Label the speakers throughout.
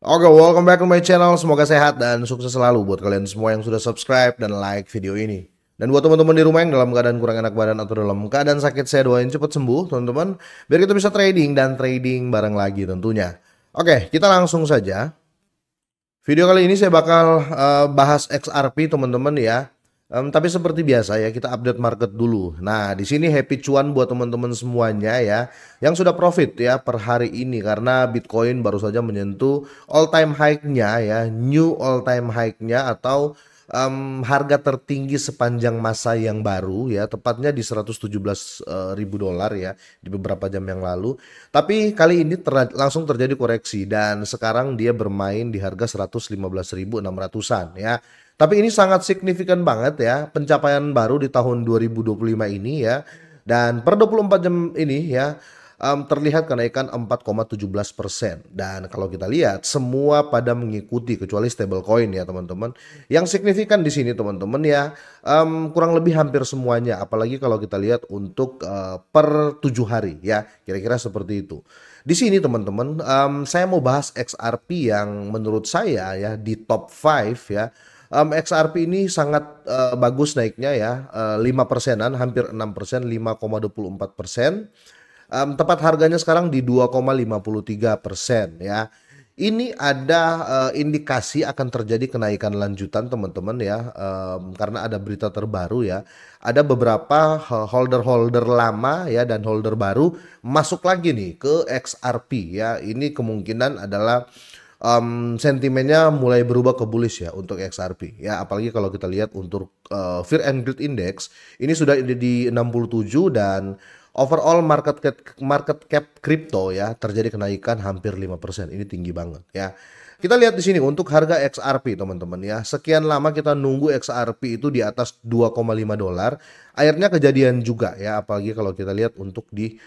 Speaker 1: Oke, welcome back to my channel. Semoga sehat dan sukses selalu buat kalian semua yang sudah subscribe dan like video ini. Dan buat teman-teman di rumah yang dalam keadaan kurang enak badan atau dalam keadaan sakit, saya doain cepat sembuh, teman-teman. Biar kita bisa trading dan trading bareng lagi tentunya. Oke, kita langsung saja. Video kali ini saya bakal bahas XRP, teman-teman ya. Tapi seperti biasa ya, kita update market dulu. Nah, di sini happy cuan buat teman-teman semuanya ya, yang sudah profit ya per hari ini karena Bitcoin baru saja menyentuh all time high-nya ya, new all time high-nya atau harga tertinggi sepanjang masa yang baru ya, tepatnya di 117.000 dolar ya di beberapa jam yang lalu. Tapi kali ini langsung terjadi koreksi dan sekarang dia bermain di harga 115.600-an ya. Tapi ini sangat signifikan banget ya, pencapaian baru di tahun 2025 ini ya. Dan per 24 jam ini ya, terlihat kenaikan 4,17%. Dan kalau kita lihat semua pada mengikuti kecuali stablecoin ya teman-teman. Yang signifikan di sini teman-teman ya, kurang lebih hampir semuanya. Apalagi kalau kita lihat untuk per 7 hari ya, kira-kira seperti itu. Di sini teman-teman, saya mau bahas XRP yang menurut saya ya di top 5 ya. XRP ini sangat bagus naiknya ya, 5%-an, hampir 6%, 5,24%. Tepat harganya sekarang di 2,53% ya. Ini ada indikasi akan terjadi kenaikan lanjutan teman-teman ya, karena ada berita terbaru ya. Ada beberapa holder-holder lama ya dan holder baru masuk lagi nih ke XRP ya. Ini kemungkinan adalah sentimennya mulai berubah ke bullish ya untuk XRP ya, apalagi kalau kita lihat untuk Fear and Greed Index ini sudah ada di 67 dan overall market cap crypto ya terjadi kenaikan hampir 5%. Ini tinggi banget ya. Kita lihat di sini untuk harga XRP teman-teman ya. Sekian lama kita nunggu XRP itu di atas 2,5 dolar. Akhirnya kejadian juga ya, apalagi kalau kita lihat untuk di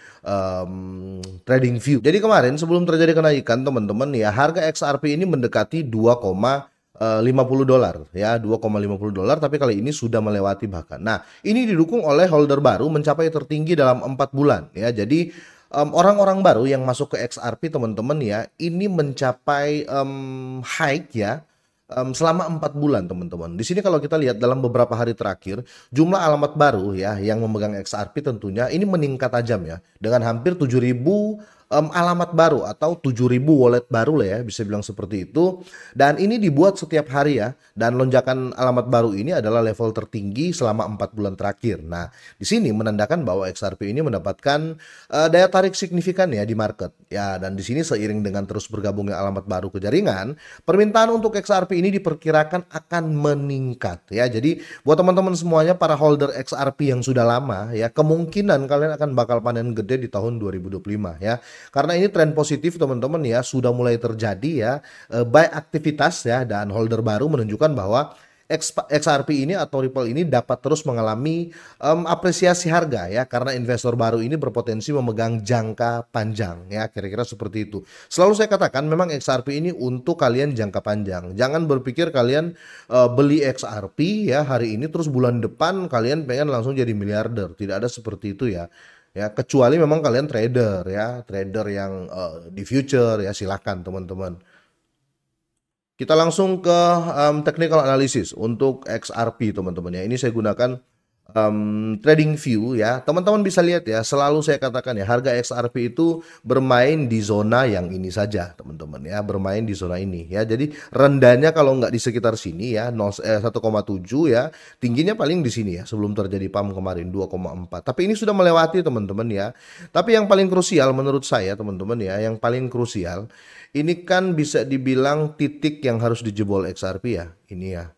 Speaker 1: trading view. Jadi kemarin sebelum terjadi kenaikan teman-teman ya, harga XRP ini mendekati 2,50 dolar ya, 2,50 dolar, tapi kali ini sudah melewati bahkan. Nah, ini didukung oleh holder baru mencapai tertinggi dalam 4 bulan ya. Jadi orang-orang baru yang masuk ke XRP teman-teman ya, ini mencapai high ya, selama 4 bulan teman-teman. Di sini kalau kita lihat dalam beberapa hari terakhir, jumlah alamat baru ya yang memegang XRP tentunya ini meningkat tajam ya, dengan hampir 7.000 alamat baru atau 7.000 wallet baru lah ya, bisa bilang seperti itu. Dan ini dibuat setiap hari ya, dan lonjakan alamat baru ini adalah level tertinggi selama 4 bulan terakhir. Nah, di sini menandakan bahwa XRP ini mendapatkan daya tarik signifikan ya di market. Ya, dan di sini seiring dengan terus bergabungnya alamat baru ke jaringan, permintaan untuk XRP ini diperkirakan akan meningkat ya. Jadi buat teman-teman semuanya para holder XRP yang sudah lama ya, kemungkinan kalian akan bakal panen gede di tahun 2025 ya. Karena ini tren positif teman-teman ya, sudah mulai terjadi ya, buy aktivitas ya, dan holder baru menunjukkan bahwa XRP ini atau Ripple ini dapat terus mengalami apresiasi harga ya, karena investor baru ini berpotensi memegang jangka panjang ya, kira-kira seperti itu. Selalu saya katakan memang XRP ini untuk kalian jangka panjang. Jangan berpikir kalian beli XRP ya hari ini terus bulan depan kalian pengen langsung jadi miliarder. Tidak ada seperti itu ya. Ya, kecuali memang kalian trader ya, trader yang di future ya, silakan teman-teman. Kita langsung ke technical analysis untuk XRP teman-teman ya. Ini saya gunakan trading view ya. Teman-teman bisa lihat ya, selalu saya katakan ya, harga XRP itu bermain di zona yang ini saja teman-teman ya, bermain di zona ini ya. Jadi rendahnya kalau nggak di sekitar sini ya, 1,7 ya, tingginya paling di sini ya, sebelum terjadi pump kemarin 2,4. Tapi ini sudah melewati teman-teman ya. Tapi yang paling krusial menurut saya teman-teman ya, yang paling krusial ini kan bisa dibilang titik yang harus dijebol XRP ya, ini ya.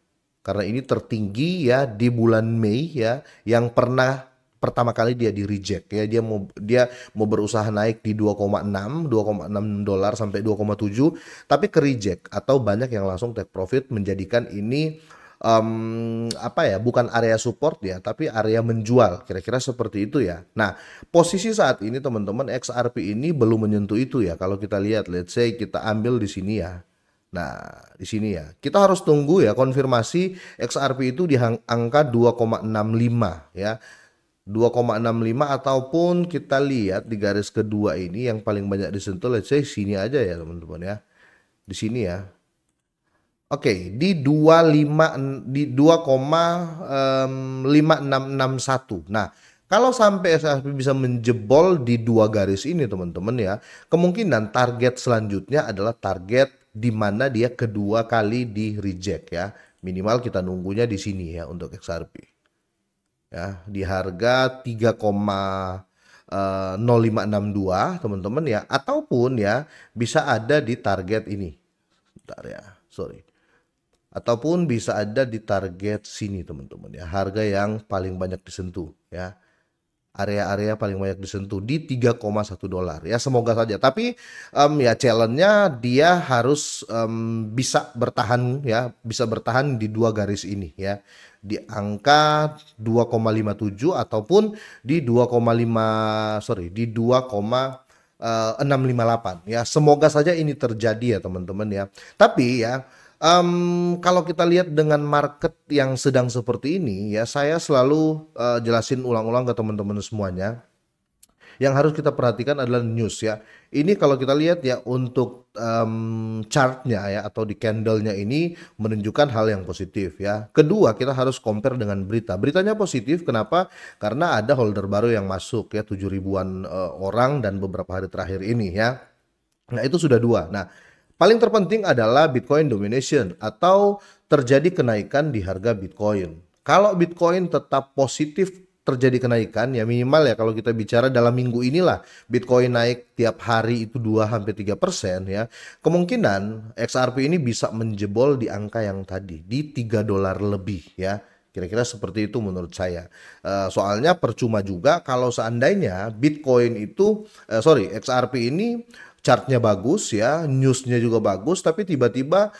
Speaker 1: Karena ini tertinggi ya di bulan Mei ya, yang pernah pertama kali dia di reject ya, dia mau berusaha naik di 2,6 dolar sampai 2,7, tapi ke reject atau banyak yang langsung take profit menjadikan ini apa ya, bukan area support ya, tapi area menjual, kira-kira seperti itu ya. Nah, posisi saat ini teman-teman XRP ini belum menyentuh itu ya. Kalau kita lihat, let's say kita ambil di sini ya. Nah, di sini ya, kita harus tunggu ya konfirmasi XRP itu di angka 2,65 ya. 2,65 ataupun kita lihat di garis kedua ini yang paling banyak disentuh, let's say sini aja ya teman-teman ya. Di sini ya. Oke, di 25 di 2,5661. Nah, kalau sampai SHP bisa menjebol di dua garis ini teman-teman ya, kemungkinan target selanjutnya adalah target di mana dia kedua kali di reject ya. Minimal kita nunggunya di sini ya untuk XRP. Ya, di harga 3,0562 teman-teman ya, ataupun ya bisa ada di target ini. Bentar ya, sorry. Ataupun bisa ada di target sini teman-teman ya, harga yang paling banyak disentuh ya, area-area paling banyak disentuh di 3,1 dolar ya, semoga saja. Tapi ya challenge-nya dia harus bisa bertahan ya, bisa bertahan di dua garis ini ya, di angka 2,57 ataupun di 2,5 sorry di 2,658 ya, semoga saja ini terjadi ya teman-teman ya. Tapi ya kalau kita lihat dengan market yang sedang seperti ini ya, saya selalu jelasin ulang-ulang ke teman-teman semuanya. Yang harus kita perhatikan adalah news ya. Ini kalau kita lihat ya untuk chartnya ya atau di candlenya ini menunjukkan hal yang positif ya. Kedua, kita harus compare dengan berita. Beritanya positif, kenapa? Karena ada holder baru yang masuk ya, 7 ribuan orang dan beberapa hari terakhir ini ya. Nah, itu sudah dua. Nah, paling terpenting adalah Bitcoin domination atau terjadi kenaikan di harga Bitcoin. Kalau Bitcoin tetap positif terjadi kenaikan ya, minimal ya kalau kita bicara dalam minggu inilah Bitcoin naik tiap hari itu 2-3% ya. Kemungkinan XRP ini bisa menjebol di angka yang tadi di 3 dolar lebih ya. Kira-kira seperti itu menurut saya. Soalnya percuma juga kalau seandainya Bitcoin itu XRP ini chartnya bagus ya, newsnya juga bagus, tapi tiba-tiba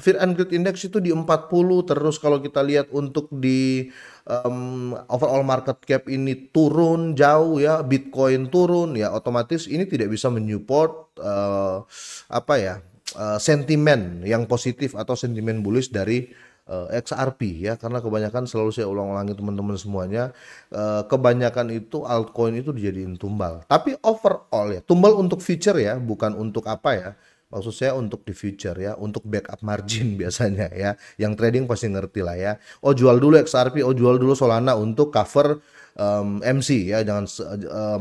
Speaker 1: Fear and Greed Index itu di 40, terus kalau kita lihat untuk di overall market cap ini turun jauh ya, Bitcoin turun ya, otomatis ini tidak bisa menyupport sentimen yang positif atau sentimen bullish dari XRP ya, karena kebanyakan selalu saya ulang-ulangi teman-teman semuanya, kebanyakan itu altcoin itu dijadiin tumbal. Tapi overall ya, tumbal untuk future ya, bukan untuk apa ya. Maksud saya untuk di future ya, untuk backup margin biasanya ya. Yang trading pasti ngerti lah ya. Oh jual dulu XRP, oh jual dulu Solana untuk cover MC ya, jangan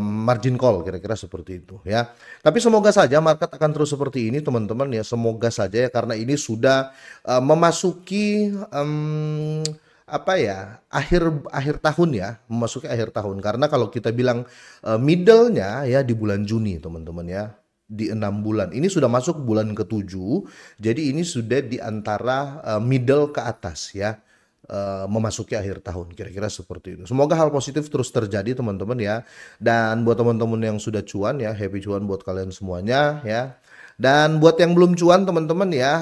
Speaker 1: margin call, kira-kira seperti itu ya. Tapi semoga saja market akan terus seperti ini teman-teman ya, semoga saja ya, karena ini sudah memasuki akhir tahun ya, memasuki akhir tahun. Karena kalau kita bilang middle-nya ya di bulan Juni teman-teman ya, di 6 bulan ini sudah masuk bulan ke-7, jadi ini sudah di antara middle ke atas ya, memasuki akhir tahun, kira-kira seperti itu. Semoga hal positif terus terjadi teman-teman ya. Dan buat teman-teman yang sudah cuan ya, happy cuan buat kalian semuanya ya. Dan buat yang belum cuan teman-teman ya,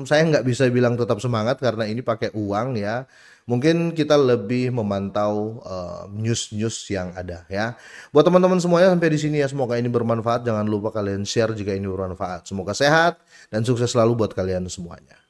Speaker 1: saya nggak bisa bilang tetap semangat karena ini pakai uang ya. Mungkin kita lebih memantau news-news yang ada ya. Buat teman-teman semuanya sampai di sini ya, semoga ini bermanfaat. Jangan lupa kalian share jika ini bermanfaat. Semoga sehat dan sukses selalu buat kalian semuanya.